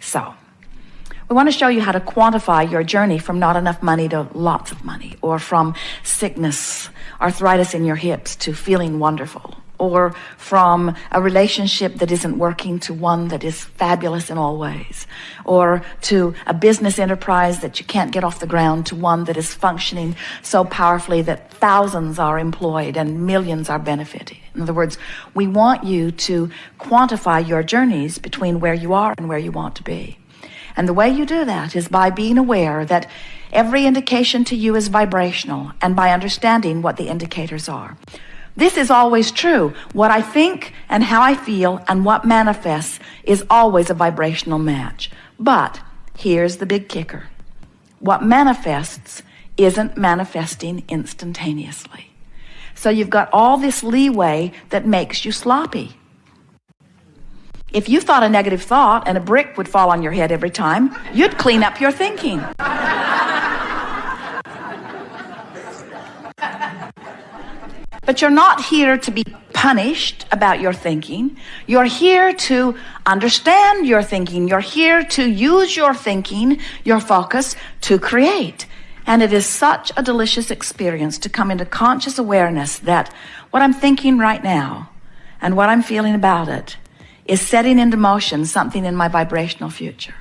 So, we want to show you how to quantify your journey from not enough money to lots of money, or from sickness, arthritis in your hips, to feeling wonderful, or from a relationship that isn't working to one that is fabulous in all ways, or to a business enterprise that you can't get off the ground to one that is functioning so powerfully that thousands are employed and millions are benefiting. In other words, we want you to quantify your journeys between where you are and where you want to be. And the way you do that is by being aware that every indication to you is vibrational, and by understanding what the indicators are. This is always true. What I think and how I feel and what manifests is always a vibrational match. But here's the big kicker. What manifests isn't manifesting instantaneously. So you've got all this leeway that makes you sloppy. If you thought a negative thought and a brick would fall on your head every time, you'd clean up your thinking. But you're not here to be punished about your thinking. You're here to understand your thinking. You're here to use your thinking, your focus, to create. And it is such a delicious experience to come into conscious awareness that what I'm thinking right now and what I'm feeling about it is setting into motion something in my vibrational future.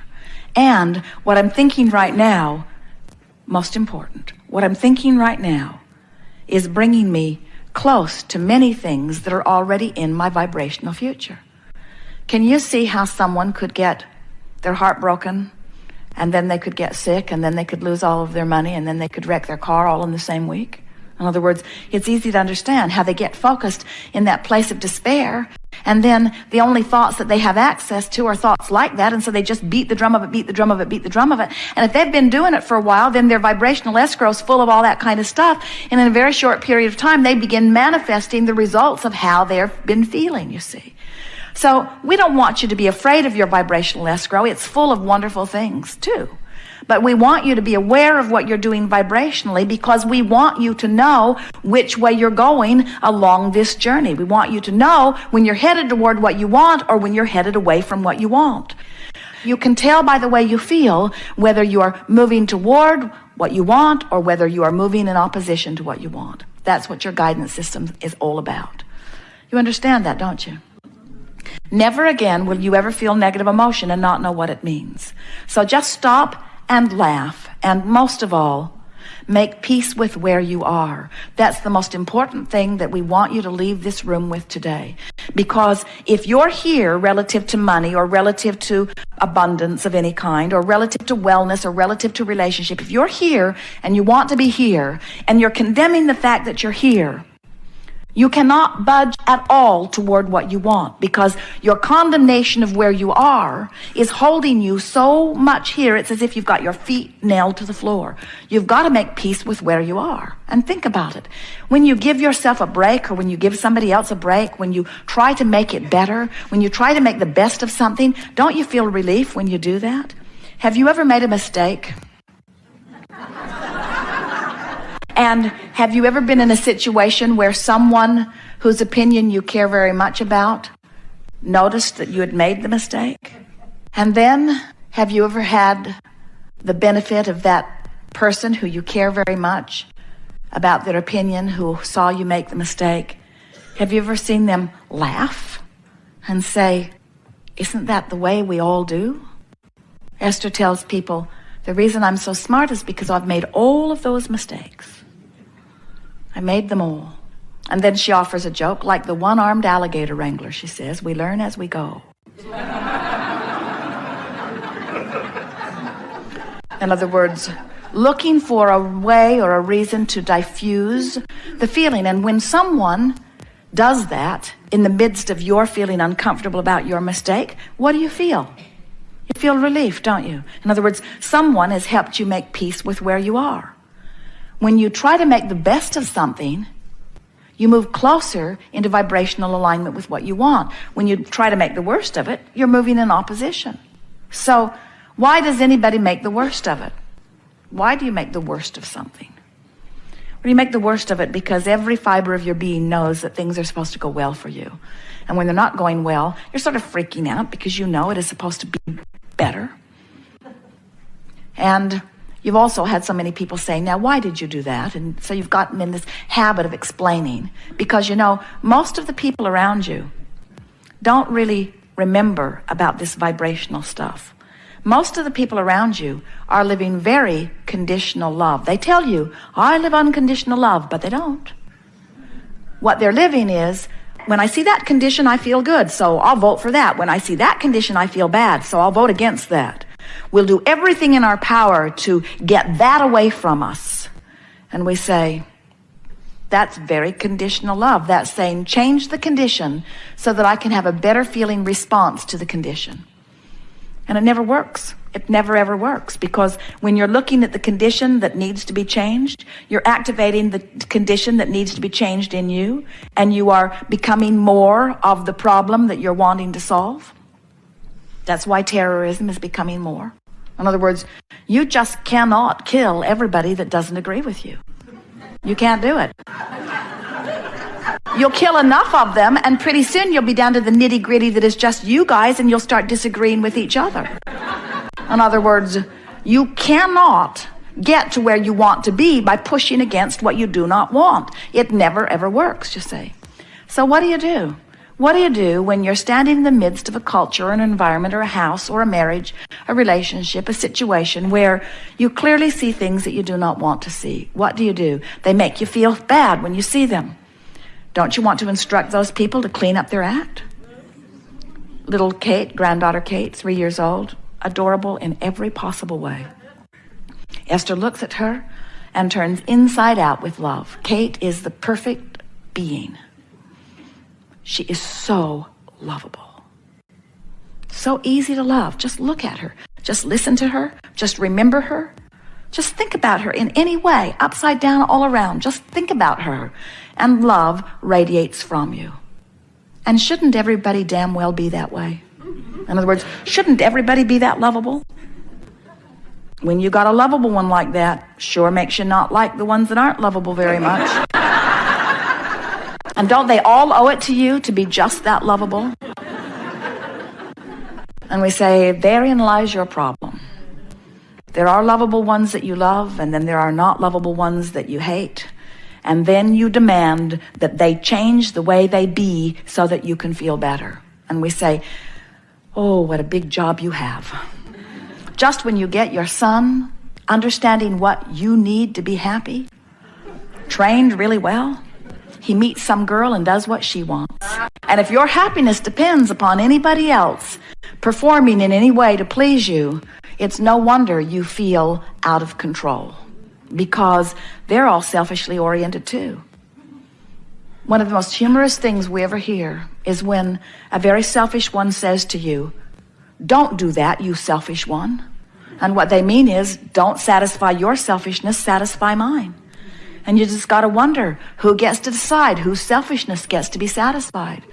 And what I'm thinking right now, most important, what I'm thinking right now is bringing me close to many things that are already in my vibrational future. Can you see how someone could get their heart broken, and then they could get sick, and then they could lose all of their money, and then they could wreck their car all in the same week? In other words, it's easy to understand how they get focused in that place of despair, and then the only thoughts that they have access to are thoughts like that, and so they just beat the drum of it, beat the drum of it, beat the drum of it. And if they've been doing it for a while, then their vibrational escrow is full of all that kind of stuff, and in a very short period of time, they begin manifesting the results of how they've been feeling, you see. So we don't want you to be afraid of your vibrational escrow. It's full of wonderful things, too. But we want you to be aware of what you're doing vibrationally, because we want you to know which way you're going along this journey. We want you to know when you're headed toward what you want or when you're headed away from what you want. You can tell by the way you feel whether you are moving toward what you want or whether you are moving in opposition to what you want. That's what your guidance system is all about. You understand that, don't you? Never again will you ever feel negative emotion and not know what it means. So just stop and laugh, and most of all, make peace with where you are. That's the most important thing that we want you to leave this room with today. Because if you're here relative to money or relative to abundance of any kind or relative to wellness or relative to relationship, if you're here and you want to be here and you're condemning the fact that you're here, you cannot budge at all toward what you want, because your condemnation of where you are is holding you so much here. It's as if you've got your feet nailed to the floor. You've got to make peace with where you are. And think about it. When you give yourself a break, or when you give somebody else a break, when you try to make it better, when you try to make the best of something, don't you feel relief when you do that? Have you ever made a mistake? And have you ever been in a situation where someone whose opinion you care very much about noticed that you had made the mistake? And then have you ever had the benefit of that person who you care very much about their opinion, who saw you make the mistake? Have you ever seen them laugh and say, "Isn't that the way we all do?" Esther tells people, the reason I'm so smart is because I've made all of those mistakes. I made them all. And then she offers a joke, like the one-armed alligator wrangler, she says, we learn as we go. In other words, looking for a way or a reason to diffuse the feeling. And when someone does that in the midst of your feeling uncomfortable about your mistake, what do you feel? You feel relief, don't you? In other words, someone has helped you make peace with where you are. When you try to make the best of something, you move closer into vibrational alignment with what you want. When you try to make the worst of it, you're moving in opposition. So why does anybody make the worst of it? Why do you make the worst of something? Well, you make the worst of it because every fiber of your being knows that things are supposed to go well for you. And when they're not going well, you're sort of freaking out because you know it is supposed to be better. And you've also had so many people saying, now, why did you do that? And so you've gotten in this habit of explaining. Because, most of the people around you don't really remember about this vibrational stuff. Most of the people around you are living very conditional love. They tell you, I live unconditional love, but they don't. What they're living is, when I see that condition, I feel good, so I'll vote for that. When I see that condition, I feel bad, so I'll vote against that. We'll do everything in our power to get that away from us. And we say, that's very conditional love. That's saying, change the condition so that I can have a better feeling response to the condition. And it never works. It never ever works, because when you're looking at the condition that needs to be changed, you're activating the condition that needs to be changed in you, and you are becoming more of the problem that you're wanting to solve. That's why terrorism is becoming more. In other words, you just cannot kill everybody that doesn't agree with you. You can't do it. You'll kill enough of them, and pretty soon you'll be down to the nitty-gritty that is just you guys, and you'll start disagreeing with each other. In other words, you cannot get to where you want to be by pushing against what you do not want. It never, ever works, you see. So what do you do? What do you do when you're standing in the midst of a culture, an environment, or a house, or a marriage, a relationship, a situation where you clearly see things that you do not want to see? What do? They make you feel bad when you see them. Don't you want to instruct those people to clean up their act? Little Kate, granddaughter Kate, 3 years old, adorable in every possible way. Esther looks at her and turns inside out with love. Kate is the perfect being. She is so lovable. So easy to love. Just look at her. Just listen to her. Just remember her. Just think about her in any way, upside down, all around. Just think about her. And love radiates from you. And shouldn't everybody damn well be that way? In other words, shouldn't everybody be that lovable? When you got a lovable one like that, sure makes you not like the ones that aren't lovable very much. And don't they all owe it to you to be just that lovable? And we say, therein lies your problem. There are lovable ones that you love, and then there are not lovable ones that you hate. And then you demand that they change the way they be so that you can feel better. And we say, oh, what a big job you have. Just when you get your son understanding what you need to be happy, trained really well, he meets some girl and does what she wants. And if your happiness depends upon anybody else performing in any way to please you, it's no wonder you feel out of control, because they're all selfishly oriented too. One of the most humorous things we ever hear is when a very selfish one says to you, don't do that, you selfish one. And what they mean is, don't satisfy your selfishness, satisfy mine. And you just got to wonder who gets to decide whose selfishness gets to be satisfied.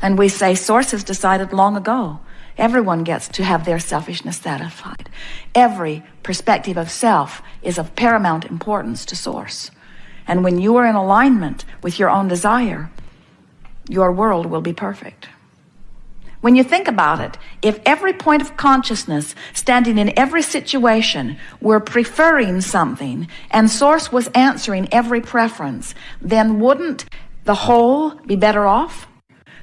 And we say Source has decided long ago. Everyone gets to have their selfishness satisfied. Every perspective of self is of paramount importance to Source. And when you are in alignment with your own desire, your world will be perfect. When you think about it, if every point of consciousness standing in every situation were preferring something and Source was answering every preference, then wouldn't the whole be better off?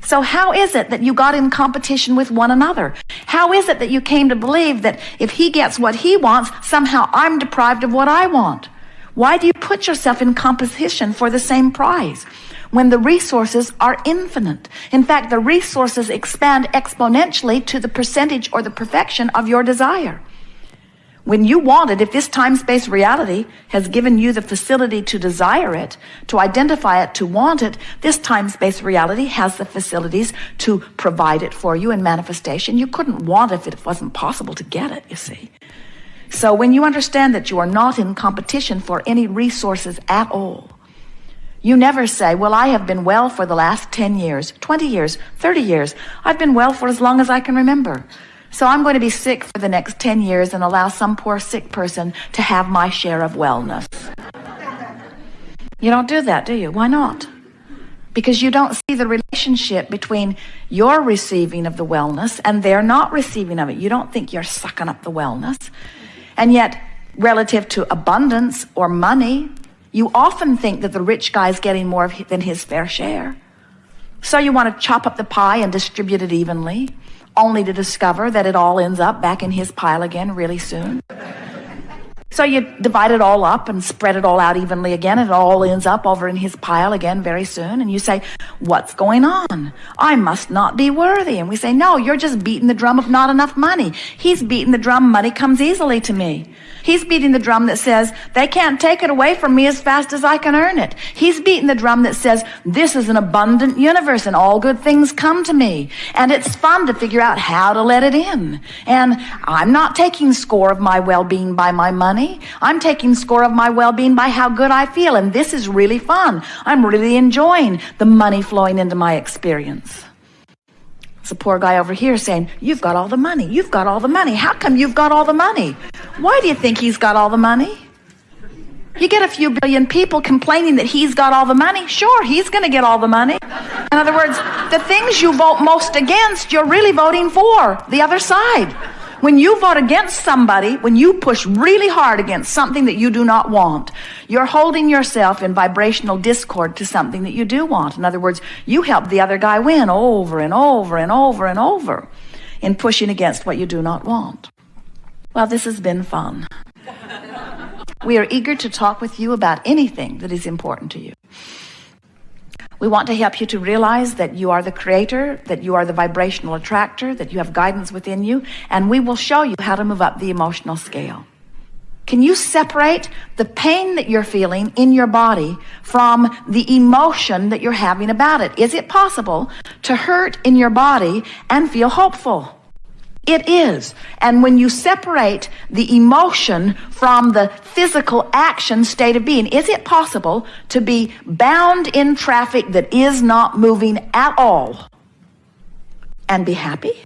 So how is it that you got in competition with one another? How is it that you came to believe that if he gets what he wants, somehow I'm deprived of what I want? Why do you put yourself in competition for the same prize when the resources are infinite? In fact, the resources expand exponentially to the percentage or the perfection of your desire. When you want it, if this time-space reality has given you the facility to desire it, to identify it, to want it, this time-space reality has the facilities to provide it for you in manifestation. You couldn't want it if it wasn't possible to get it, you see. So when you understand that you are not in competition for any resources at all, you never say, well, I have been well for the last 10 years, 20 years, 30 years. I've been well for as long as I can remember. So I'm going to be sick for the next 10 years and allow some poor sick person to have my share of wellness. You don't do that, do you? Why not? because you don't see the relationship between your receiving of the wellness and their not receiving of it. You don't think you're sucking up the wellness. And yet, relative to abundance or money, you often think that the rich guy's getting more than his fair share. So you want to chop up the pie and distribute it evenly, only to discover that it all ends up back in his pile again really soon. So you divide it all up and spread it all out evenly again, and it all ends up over in his pile again very soon. And you say, what's going on? I must not be worthy. And we say, no, you're just beating the drum of not enough money. He's beating the drum, money comes easily to me. He's beating the drum that says, they can't take it away from me as fast as I can earn it. He's beating the drum that says, this is an abundant universe and all good things come to me. And it's fun to figure out how to let it in. And I'm not taking score of my well-being by my money. I'm taking score of my well-being by how good I feel. And this is really fun. I'm really enjoying the money flowing into my experience. It's a poor guy over here saying, you've got all the money. You've got all the money. How come you've got all the money? Why do you think he's got all the money? You get a few billion people complaining that he's got all the money. Sure, he's going to get all the money. In other words, the things you vote most against, you're really voting for the other side. When you vote against somebody, when you push really hard against something that you do not want, you're holding yourself in vibrational discord to something that you do want. In other words, you help the other guy win over and over and over and over in pushing against what you do not want. Well, this has been fun. We are eager to talk with you about anything that is important to you. We want to help you to realize that you are the creator, that you are the vibrational attractor, that you have guidance within you, and we will show you how to move up the emotional scale. Can you separate the pain that you're feeling in your body from the emotion that you're having about it? Is it possible to hurt in your body and feel hopeful? It is. And when you separate the emotion from the physical action state of being, is it possible to be bound in traffic that is not moving at all and be happy?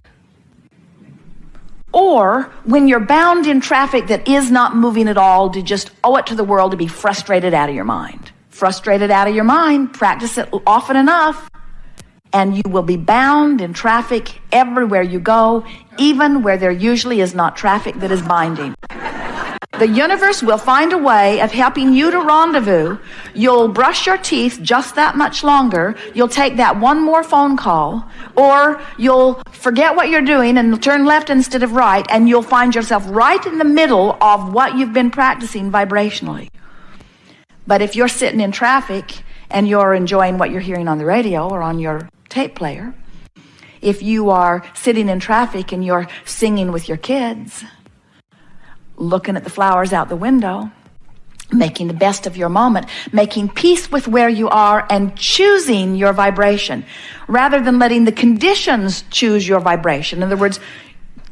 Or when you're bound in traffic that is not moving at all, to just owe it to the world to be frustrated out of your mind? Frustrated out of your mind, practice it often enough, and you will be bound in traffic everywhere you go, even where there usually is not traffic that is binding. The universe will find a way of helping you to rendezvous. You'll brush your teeth just that much longer. You'll take that one more phone call, or you'll forget what you're doing and turn left instead of right, and you'll find yourself right in the middle of what you've been practicing vibrationally. But if you're sitting in traffic and you're enjoying what you're hearing on the radio or on your tape player, if you are sitting in traffic and you're singing with your kids, looking at the flowers out the window, making the best of your moment, making peace with where you are and choosing your vibration rather than letting the conditions choose your vibration. In other words,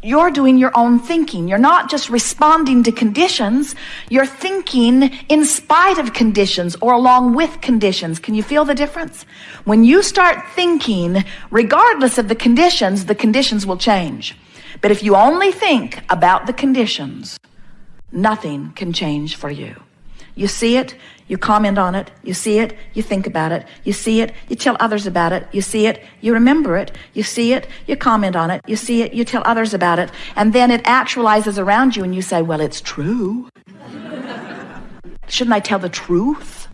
you're doing your own thinking. You're not just responding to conditions. You're thinking in spite of conditions or along with conditions. Can you feel the difference? When you start thinking, regardless of the conditions will change. But if you only think about the conditions, nothing can change for you. You see it, you comment on it, you see it, you think about it, you see it, you tell others about it, you see it, you remember it, you see it, you comment on it, you see it, you tell others about it, and then it actualizes around you and you say, well, it's true. Shouldn't I tell the truth?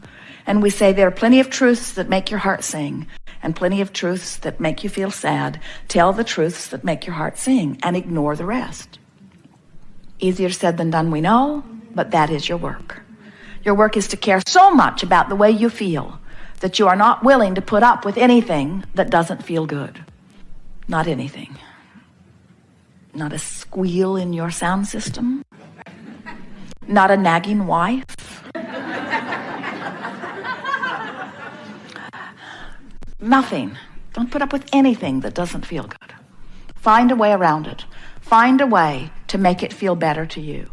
And we say there are plenty of truths that make your heart sing and plenty of truths that make you feel sad. Tell the truths that make your heart sing and ignore the rest. Easier said than done, we know, but that is your work. Your work is to care so much about the way you feel that you are not willing to put up with anything that doesn't feel good. Not anything. Not a squeal in your sound system. Not a nagging wife. Nothing. Don't put up with anything that doesn't feel good. Find a way around it. Find a way to make it feel better to you.